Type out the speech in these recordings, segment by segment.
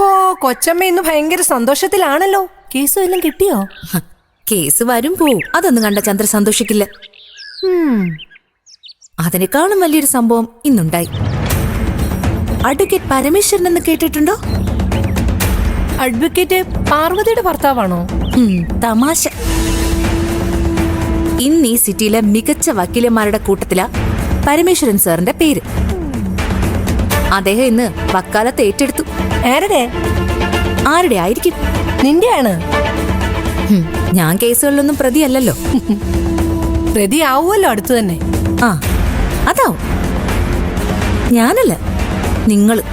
ഓ, കൊച്ചമ്മ ഇന്ന് ഭയങ്കര സന്തോഷത്തിലാണല്ലോ. കേസ് വല്ലതും കിട്ടിയോ? കേസ് വരും പോവും, അതൊന്നും കണ്ട ചന്ദ്ര സന്തോഷിക്കില്ല. അതിനേക്കാളും വലിയൊരു സംഭവം ഇന്നുണ്ടായി. അഡ്വക്കേറ്റ് പരമേശ്വരൻ എന്ന് കേട്ടിട്ടുണ്ടോ? അഡ്വക്കേറ്റ് പാർവതിയുടെ ഭർത്താവാണോ? തമാശ. ഇന്ന് ഈ സിറ്റിയിലെ മികച്ച വക്കീലന്മാരുടെ കൂട്ടത്തിലാ പരമേശ്വരൻ സാറിന്റെ പേര്. അദ്ദേഹം ഇന്ന് വക്കാലത്ത് ഏറ്റെടുത്തു. ആരുടെ ആയിരിക്കും? നിന്റെയാണ്. ഞാൻ കേസുകളിലൊന്നും പ്രതിയല്ലല്ലോ. പ്രതി ആവുമല്ലോ അടുത്ത് തന്നെ. ആ, അതാവും. ഞാനല്ല, നിങ്ങള്.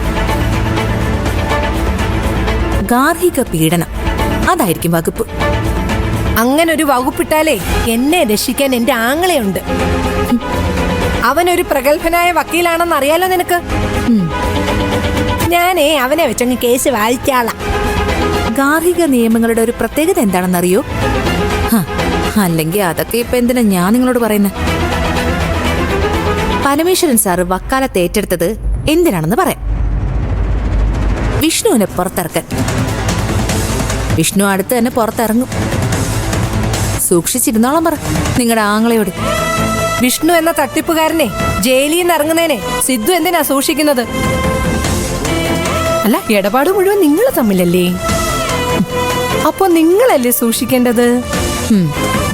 ഗാർഹിക പീഡനം, അതായിരിക്കും വകുപ്പ്. അങ്ങനെ ഒരു വകുപ്പിട്ടാലേ എന്നെ രക്ഷിക്കാൻ എന്റെ ആങ്ങളെയുണ്ട്. അവനൊരു പ്രഗത്ഭനായ വക്കീലാണെന്ന് അറിയാലോ നിനക്ക്. ഞാനേ അവനെ വെച്ചങ്ങ് കേസ് വായിക്കാളാ. ഗാർഹിക നിയമങ്ങളുടെ ഒരു പ്രത്യേകത എന്താണെന്നറിയോ? അല്ലെങ്കിൽ അതൊക്കെ ഇപ്പൊ എന്തിനാ ഞാൻ നിങ്ങളോട് പറയുന്നത്? പരമേശ്വരൻ സാറ് വക്കാലത്ത് ഏറ്റെടുത്തത് എന്തിനാണെന്ന് പറയാം. വിഷ്ണുവിനെ പുറത്തിറക്കാൻ. വിഷ്ണു അടുത്ത് തന്നെ പുറത്തിറങ്ങും. സൂക്ഷിച്ചിരുന്നോളം പറ നിങ്ങളുടെ ആങ്ങളയോട്. വിഷ്ണു എന്ന തട്ടിപ്പുകാരനെ ജയിലിൽ നിന്ന് ഇറങ്ങുന്നതിനെ സിദ്ധു എന്തിനാ സൂക്ഷിക്കുന്നത്? അല്ല, ഇടപാട് മുഴുവൻ നിങ്ങൾ തമ്മിലല്ലേ? അപ്പൊ നിങ്ങളല്ലേ സൂക്ഷിക്കേണ്ടത്?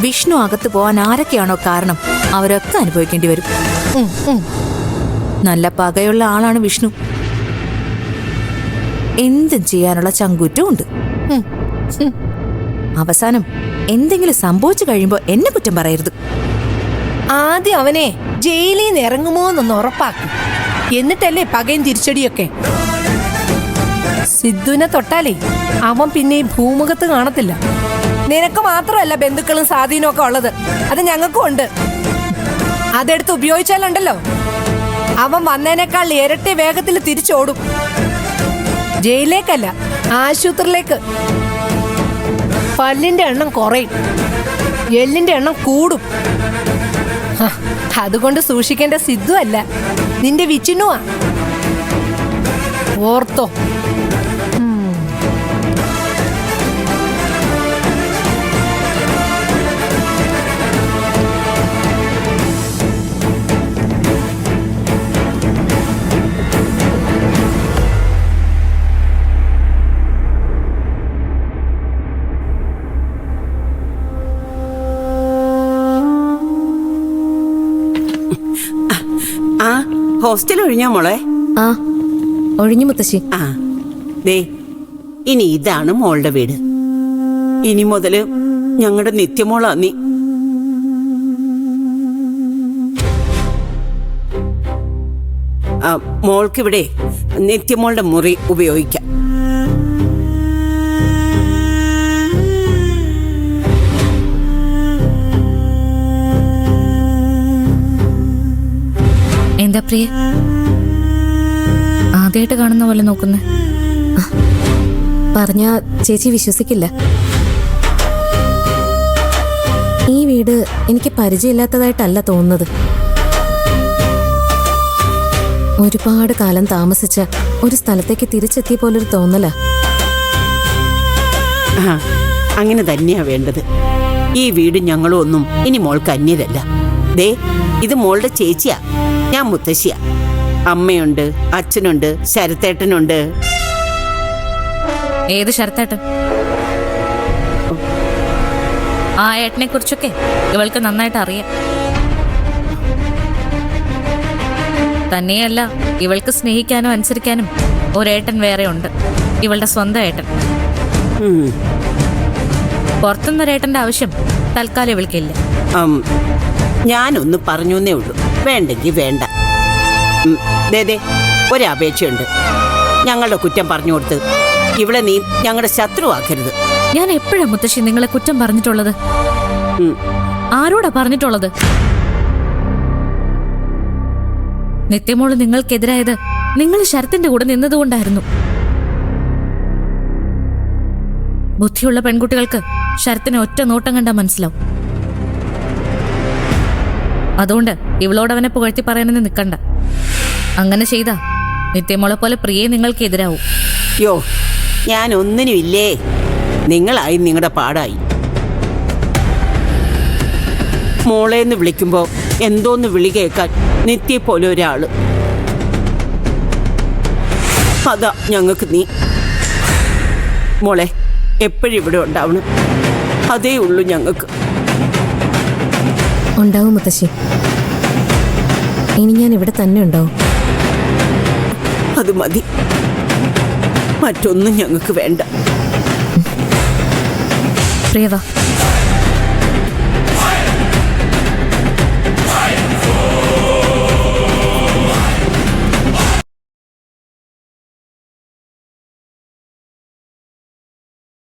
വിഷ്ണു അകത്ത് പോവാൻ ആരൊക്കെയാണോ കാരണം അവരൊക്കെ അനുഭവിക്കേണ്ടി വരും. നല്ല പകയുള്ള ആളാണ് വിഷ്ണു. എന്തും ചെയ്യാനുള്ള ചങ്കൂറ്റവും ഉണ്ട്. അവസാനം എന്തെങ്കിലും സംഭവിച്ചു കഴിയുമ്പോ എന്നെ കുറ്റം പറയരുത്. ആദ്യം അവനെ ജയിലിൽ നിന്ന് ഇറങ്ങുമോ എന്നൊന്ന് ഉറപ്പാക്കും. എന്നിട്ടല്ലേ പകയും തിരിച്ചടിയൊക്കെ. സിദ്ധുവിനെ തൊട്ടാലേ അവൻ പിന്നെ ഈ ഭൂമുഖത്ത് കാണത്തില്ല. നിനക്ക് മാത്രമല്ല ബന്ധുക്കളും സ്വാധീനവും ഒക്കെ ഉള്ളത്, അത് ഞങ്ങൾക്കും ഉണ്ട്. അതെടുത്ത് ഉപയോഗിച്ചാലുണ്ടല്ലോ അവൻ വന്നതിനേക്കാൾ ഇരട്ടി വേഗത്തിൽ തിരിച്ചോടും. ജയിലിലേക്കല്ല, ആശുപത്രിയിലേക്ക്. പല്ലിന്റെ എണ്ണം കുറയും, എല്ലിന്റെ എണ്ണം കൂടും. അതുകൊണ്ട് സൂക്ഷിക്കേണ്ട സിദ്ധു അല്ല, നിന്റെ വിച്ചിനുവാ. ഓർത്തോ. ഹോസ്റ്റൽ ഒഴിഞ്ഞോ മോളെ? ആ, ഒഴിഞ്ഞു മുത്തശ്ശി. ആ ദേ, ഇനി ഇതാണ് മോളുടെ വീട്. ഇനി മുതല് ഞങ്ങളുടെ നിത്യമോളാ നീ. മോൾക്കിവിടെ നിത്യമോളുടെ മുറി ഉപയോഗിക്കാം. എന്താ പ്രിയ, ആദ്യമായിട്ട് കാണുന്ന പോലെ നോക്കുന്നേ? പറഞ്ഞ ചേച്ചി വിശ്വസിക്കില്ല. ഈ വീട് എനിക്ക് പരിചയമില്ലാത്തതായിട്ടല്ല തോന്നുന്നത്. ഒരുപാട് കാലം താമസിച്ച ഒരു സ്ഥലത്തേക്ക് തിരിച്ചെത്തിയ പോലൊരു തോന്നലാ. അങ്ങനെ തന്നെയാ വേണ്ടത്. ഈ വീട് ഞങ്ങളും ഒന്നും ഇനി മോൾക്ക് അന്യരല്ല. ദേ, ഇത് മോളുടെ ചേച്ചിയാ, ഞാൻ മുത്തശ്ശിയാ. അമ്മയുണ്ട്, അച്ഛനുണ്ട്, ശരത്തേട്ടനുണ്ട്. ഏത് ശരത്തേട്ടൻ? ആ ഏട്ടനെ കുറിച്ചൊക്കെ ഇവൾക്ക് നന്നായിട്ട് അറിയാം. തന്നെയല്ല, ഇവൾക്ക് സ്നേഹിക്കാനും അനുസരിക്കാനും ഒരേട്ടൻ വേറെ ഉണ്ട്, ഇവളുടെ സ്വന്തം ഏട്ടൻ. പുറത്തുനിന്നൊരേട്ടന്റെ ആവശ്യം തൽക്കാലം ഇവൾക്കില്ല. ഞാനൊന്ന് പറഞ്ഞേ ഉള്ളൂ, വേണ്ടെങ്കിൽ വേണ്ട. ദേ, ഒരപേക്ഷയുണ്ട്. ഞങ്ങളുടെ കുറ്റം പറഞ്ഞു കൊടുത്ത് ഇവിടെ നീ ഞങ്ങളുടെ ശത്രുവാക്കരുത്. ഞാൻ എപ്പോഴാ മുത്തശ്ശി നിങ്ങളെ കുറ്റം പറഞ്ഞിട്ടുള്ളത്? ആരോടാ പറഞ്ഞിട്ടുള്ളത്? നിത്യമോള് നിങ്ങൾക്കെതിരായത് നിങ്ങൾ ശരത്തിന്റെ കൂടെ നിന്നതുകൊണ്ടായിരുന്നു. ബുദ്ധിയുള്ള പെൺകുട്ടികൾക്ക് ശരത്തിനെ ഒറ്റ നോട്ടം കണ്ടാൽ മനസ്സിലാവും. അതുകൊണ്ട് ഇവളോട് അവനെ പുകഴ്ത്തി പറയാനെന്ന് നിൽക്കണ്ട. അങ്ങനെ ചെയ്താ നിത്യമോളെ പോലെ പ്രിയെ നിങ്ങൾക്ക് എതിരാവും. യോ, ഞാൻ ഒന്നിനും ഇല്ലേ. നിങ്ങളായി നിങ്ങളുടെ പാടായി. മോളേന്ന് വിളിക്കുമ്പോ എന്തോന്ന് വിളി കേൾക്കാൻ നിത്യെ പോലെ ഒരാള്. അതാ ഞങ്ങൾക്ക് നീ. മോളെ എപ്പോഴും ഇവിടെ ഉണ്ടാവണം, അതേ ഉള്ളൂ ഞങ്ങൾക്ക്. ഉണ്ടാവും മുത്തശ്ശി, ഇനി ഞാൻ ഇവിടെ തന്നെ ഉണ്ടാവും. അത് മതി, മറ്റൊന്നും ഞങ്ങൾക്ക് വേണ്ട. പ്രിയവാ.